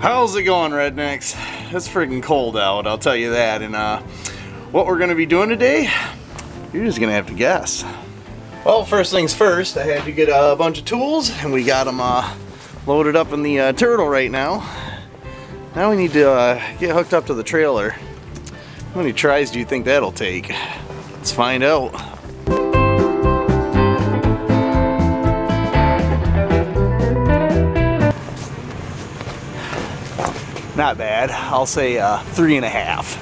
How's it going, rednecks? It's freaking cold out, I'll tell you that. And what we're gonna be doing today, you're just gonna have to guess. Well, first things first, I had to get a bunch of tools, and we got them loaded up in the turtle right now. Now we need to get hooked up to the trailer. How many tries do you think that'll take? Let's find out. Not bad. I'll say 3.5.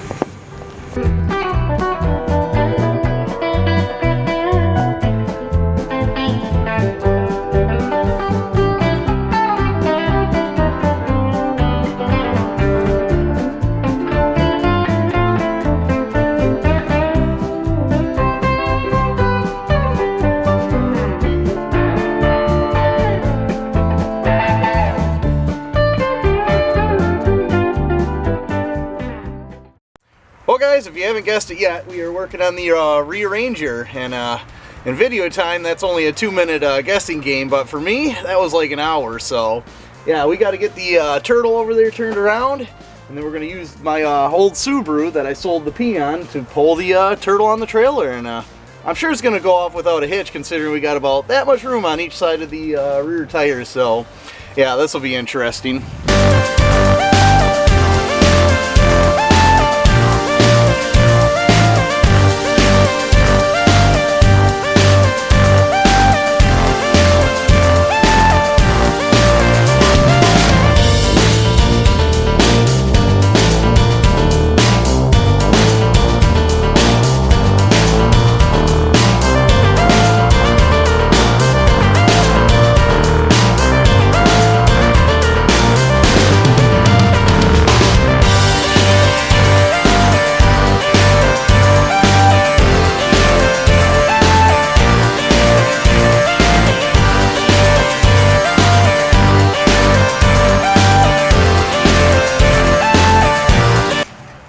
Well guys, if you haven't guessed it yet, we are working on the Re-Aranger, and in video time that's only a 2-minute guessing game, but for me that was like an hour. So yeah, we got to get the turtle over there turned around, and then we're going to use my old Subaru that I sold the Peon to pull the turtle on the trailer, and I'm sure it's going to go off without a hitch, considering we got about that much room on each side of the rear tires. So yeah, this will be interesting.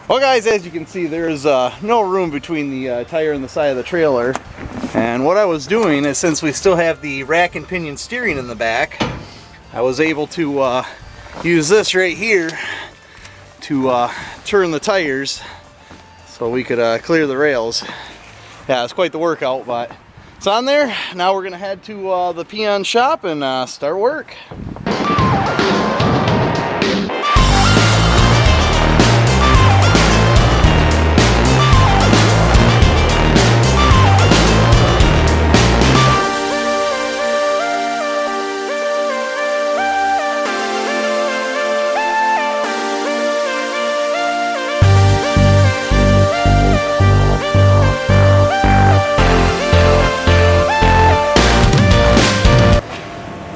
Well guys, as you can see, there's no room between the tire and the side of the trailer, and what I was doing is, since we still have the rack and pinion steering in the back, I was able to use this right here to turn the tires so we could clear the rails. Yeah, it's quite the workout, but it's on there. Now we're gonna head to the Peon shop and start work.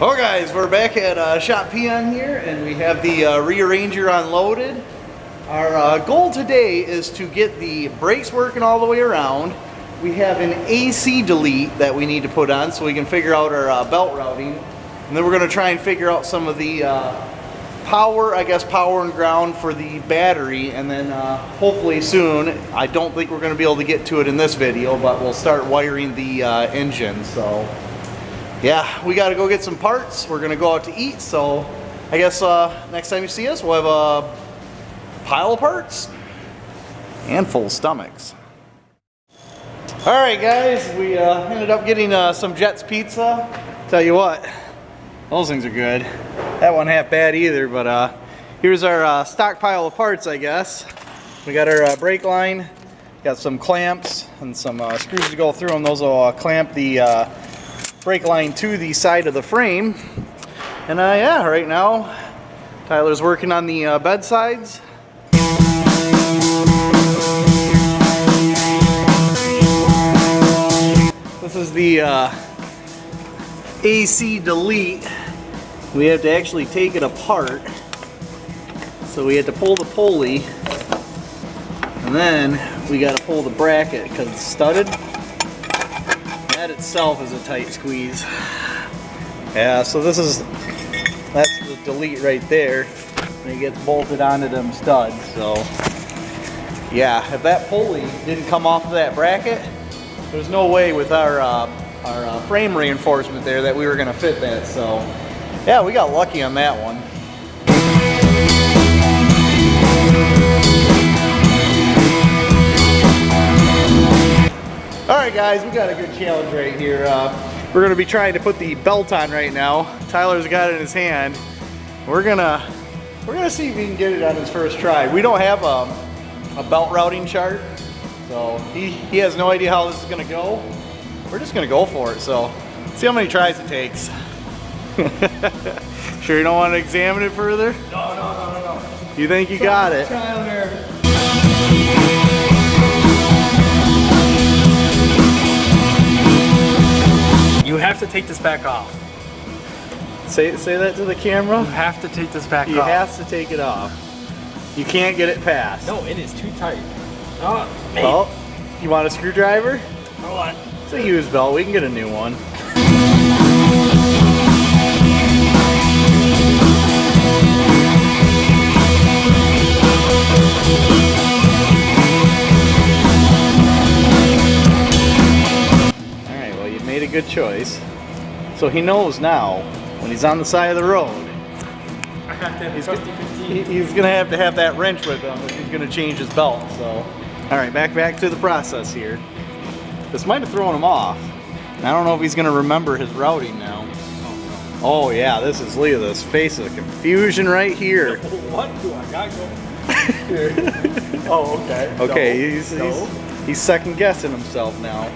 Well guys, we're back at Shop Peon here, and we have the Re-Aranger unloaded. Our goal today is to get the brakes working all the way around. We have an AC delete that we need to put on so we can figure out our belt routing. And then we're going to try and figure out some of the power and ground for the battery. And then hopefully soon, I don't think we're going to be able to get to it in this video, but we'll start wiring the engine. So yeah, we got to go get some parts. We're going to go out to eat, so I guess next time you see us, we'll have a pile of parts and full stomachs. Alright guys, we ended up getting some Jets pizza. Tell you what, those things are good. That one half bad either, but here's our stockpile of parts, I guess. We got our brake line, got some clamps and some screws to go through, and those will clamp the brake line to the side of the frame. And yeah, right now Tyler's working on the bed sides. This is the AC delete. We have to actually take it apart, so we had to pull the pulley, and then we got to pull the bracket because it's studded. That itself is a tight squeeze. Yeah, so that's the delete right there, and it gets bolted onto them studs. So yeah, if that pulley didn't come off of that bracket, there's no way with our frame reinforcement there that we were going to fit that. So yeah, we got lucky on that one. All right, guys, we got a good challenge right here. We're gonna be trying to put the belt on right now. Tyler's got it in his hand. We're gonna see if he can get it on his first try. We don't have a belt routing chart, so he has no idea how this is gonna go. We're just gonna go for it. So see how many tries it takes. Sure you don't want to examine it further? No. You think you got it? Trial and error. You have to take this back off. Say that to the camera. You have to take this back He off. has to take it off. You can't get it past. No, it is too tight. Oh, man. Oh, you want a screwdriver? Hold on. It's a used belt. We can get a new one. Alright, well, you made a good choice. So he knows now when he's on the side of the road, I have to have 50-50. he's gonna have to have that wrench with him if he's gonna change his belt. So, all right, back to the process here. This might have thrown him off. I don't know if he's gonna remember his routing now. Oh yeah, look at this face of confusion right here. What do I got going? Oh, okay. Okay, No. he's second guessing himself now.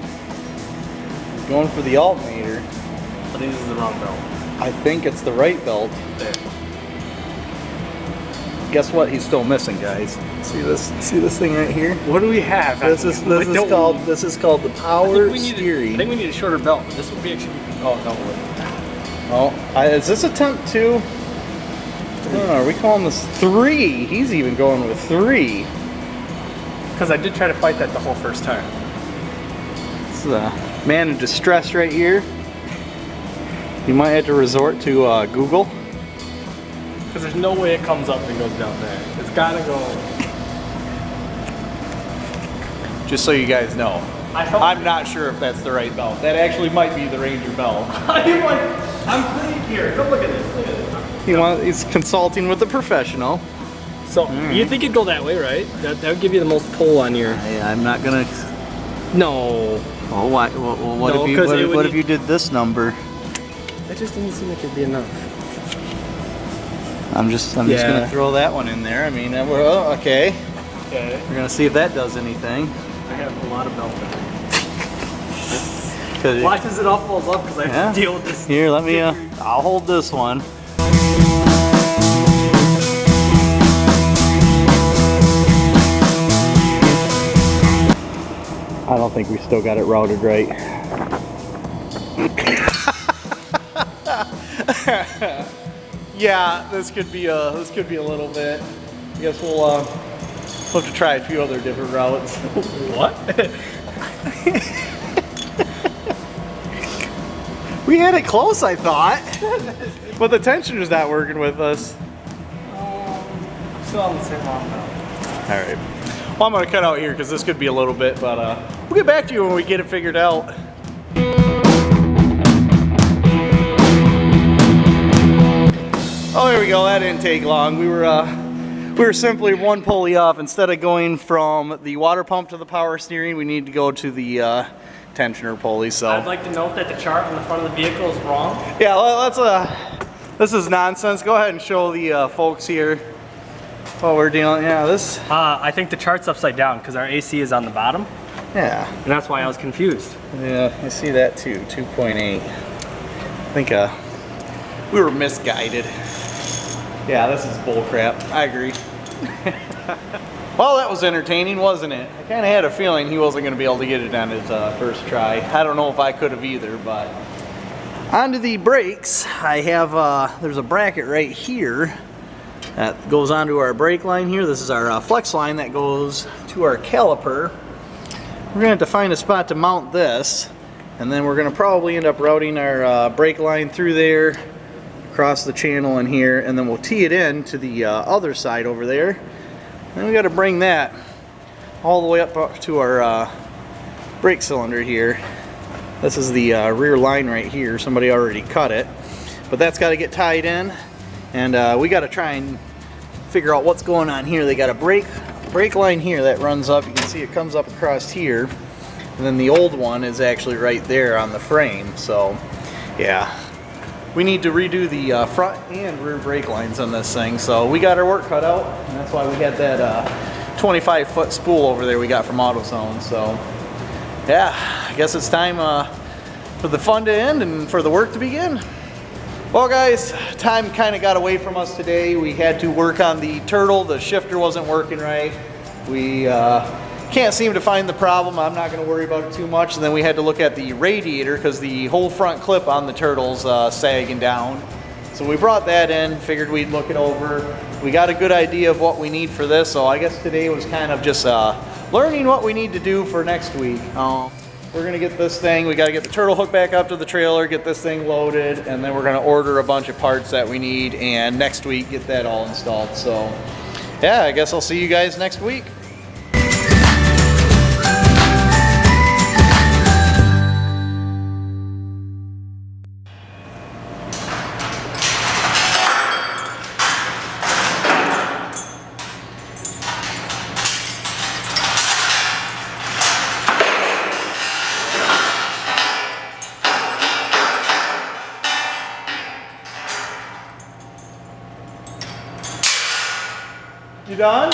He's going for the alternator. I think this is the wrong belt. I think it's the right belt. There. Guess what? He's still missing, guys. See this thing right here? What do we have? This is called the power steering. I think we need a shorter belt. This would be actually. Oh no. Oh, is this attempt 2? Are we calling this 3? He's even going with 3. Because I did try to fight that the whole first time. This is a man in distress right here. You might have to resort to Google. Because there's no way it comes up and goes down there. It's gotta go. Just so you guys know, I'm not sure if that's the right belt. That actually might be the Ranger belt. I'm clean here. Come look at this. Look at this. He's consulting with a professional. So you think it'd go that way, right? That would give you the most pull on your. I'm not gonna. No. Oh, what No, if you did this number? That just didn't seem like it'd be enough. I'm just gonna throw that one in there. I mean, okay. Okay. We're gonna see if that does anything. I have a lot of belt there. Why does it all falls off? Because I have to deal with this. Here, let me. I'll hold this one. I don't think we still got it routed right. Yeah, this could be a little bit. I guess we'll have to try a few other different routes. What? We had it close, I thought, but the tensioner's not working with us. Still on the same long belt. All right. Well, I'm gonna cut out here because this could be a little bit, but we'll get back to you when we get it figured out. Oh, there we go. That didn't take long. We were simply one pulley off. Instead of going from the water pump to the power steering, we need to go to the tensioner pulley. So I'd like to note that the chart on the front of the vehicle is wrong. yeah, let's. This is nonsense. Go ahead and show the folks here what we're dealing. Yeah, this. I think the chart's upside down because our AC is on the bottom. Yeah. And that's why I was confused. Yeah, I see that too. 2.8. I think we were misguided. Yeah, this is bull crap. I agree. Well, that was entertaining, wasn't it? I kind of had a feeling he wasn't going to be able to get it on his first try. I don't know if I could have either, but onto the brakes. I have there's a bracket right here that goes onto our brake line here. This is our flex line that goes to our caliper. We're going to have to find a spot to mount this, and then we're going to probably end up routing our brake line through there, across the channel in here, and then we'll tee it in to the other side over there. Then we got to bring that all the way up to our brake cylinder here. This is the rear line right here. Somebody already cut it, but that's got to get tied in, and we got to try and figure out what's going on here. They got a brake line here that runs up. You can see it comes up across here. and then the old one is actually right there on the frame. So yeah, we need to redo the front and rear brake lines on this thing. So we got our work cut out, and that's why we had that 25-foot spool over there we got from AutoZone. So yeah, I guess it's time for the fun to end and for the work to begin. Well guys, time kind of got away from us today. We had to work on the turtle. The shifter wasn't working right. We can't seem to find the problem. I'm not going to worry about it too much. And then we had to look at the radiator because the whole front clip on the turtle's sagging down. So we brought that in, figured we'd look it over. We got a good idea of what we need for this. So I guess today was kind of just learning what we need to do for next week. We're gonna get this thing, we gotta get the turtle hook back up to the trailer, get this thing loaded, and then we're gonna order a bunch of parts that we need, and next week get that all installed. So yeah, I guess I'll see you guys next week. You done?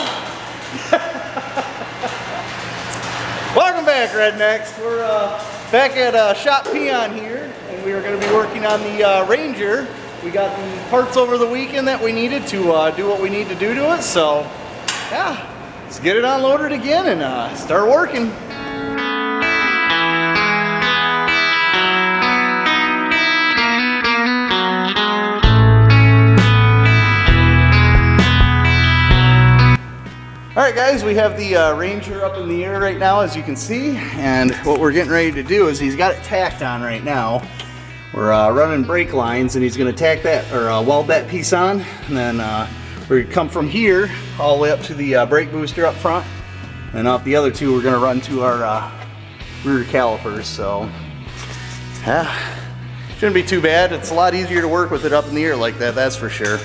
Welcome back, Rednecks. We're back at Shop Peon here, and we are going to be working on the Ranger. We got the parts over the weekend that we needed to do what we need to do to it. So, yeah, let's get it unloaded again and start working. Alright guys, we have the Ranger up in the air right now, as you can see, and what we're getting ready to do is he's got it tacked on right now. We're running brake lines, and he's going to tack that, or weld that piece on, and then we're going to come from here all the way up to the brake booster up front, and off the other two we're going to run to our rear calipers. So yeah, shouldn't be too bad. It's a lot easier to work with it up in the air like that, that's for sure.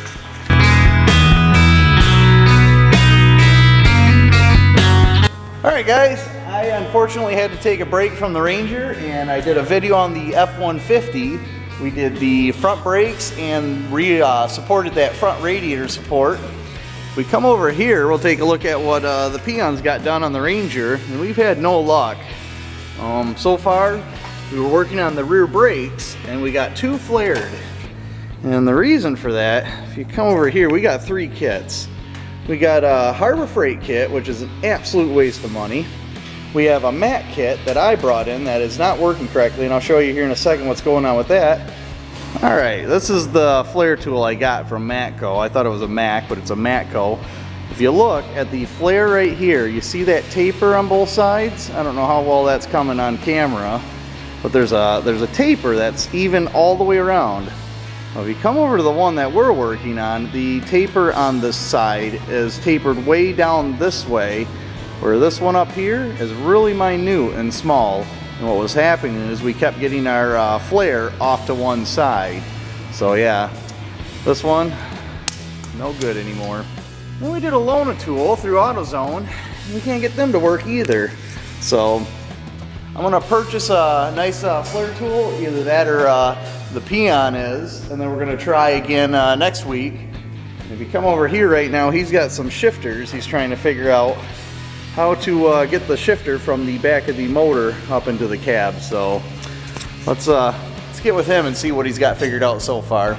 Alright guys, I unfortunately had to take a break from the Ranger, and I did a video on the F-150. We did the front brakes and supported that front radiator support. We come over here, we'll take a look at what the Peons got done on the Ranger, and we've had no luck. So far, we were working on the rear brakes, and we got two flared. And the reason for that, if you come over here, we got 3 kits. We got a Harbor Freight kit, which is an absolute waste of money. We have a Mac kit that I brought in that is not working correctly, and I'll show you here in a second what's going on with that. Alright, this is the flare tool I got from Matco. I thought it was a Mac, but it's a Matco. If you look at the flare right here, you see that taper on both sides? I don't know how well that's coming on camera, but there's a taper that's even all the way around. Well, if you come over to the one that we're working on, the taper on this side is tapered way down this way, where this one up here is really minute and small. And what was happening is we kept getting our flare off to one side. So yeah, this one, no good anymore. Then we did a Lona tool through AutoZone, and we can't get them to work either. So I'm gonna purchase a nice flare tool, either that or the Peon is, and then we're gonna try again next week. If you come over here right now, he's got some shifters. He's trying to figure out how to get the shifter from the back of the motor up into the cab. So let's get with him and see what he's got figured out so far.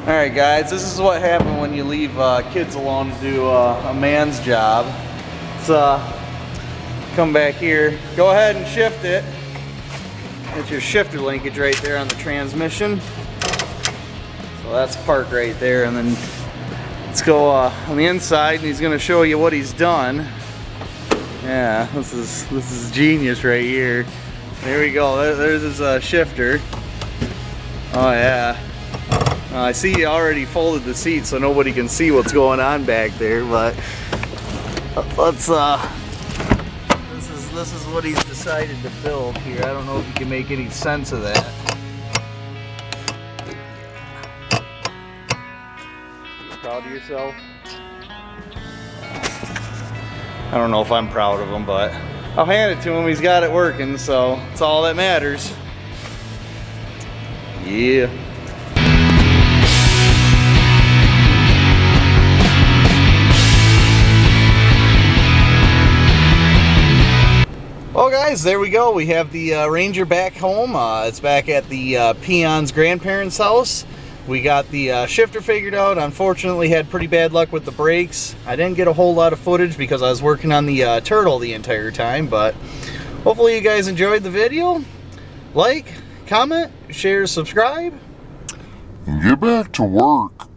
All right, guys, this is what happens when you leave kids alone to do a man's job. Let's come back here. Go ahead and shift it. It's your shifter linkage right there on the transmission. So that's parked right there, and then let's go on the inside, and he's going to show you what he's done. Yeah, this is genius right here. There we go. There's his shifter. Oh yeah. I see you already folded the seat so nobody can see what's going on back there, but let's this is what he's decided to build here. I don't know if you can make any sense of that. You proud of yourself? I don't know if I'm proud of him, but I'll hand it to him. He's got it working, so it's all that matters. Yeah. Well guys, there we go. We have the Ranger back home. It's back at the Peon's grandparents' house. We got the shifter figured out. Unfortunately had pretty bad luck with the brakes. I didn't get a whole lot of footage because I was working on the turtle the entire time, but hopefully you guys enjoyed the video. Like, comment, share, subscribe. And get back to work.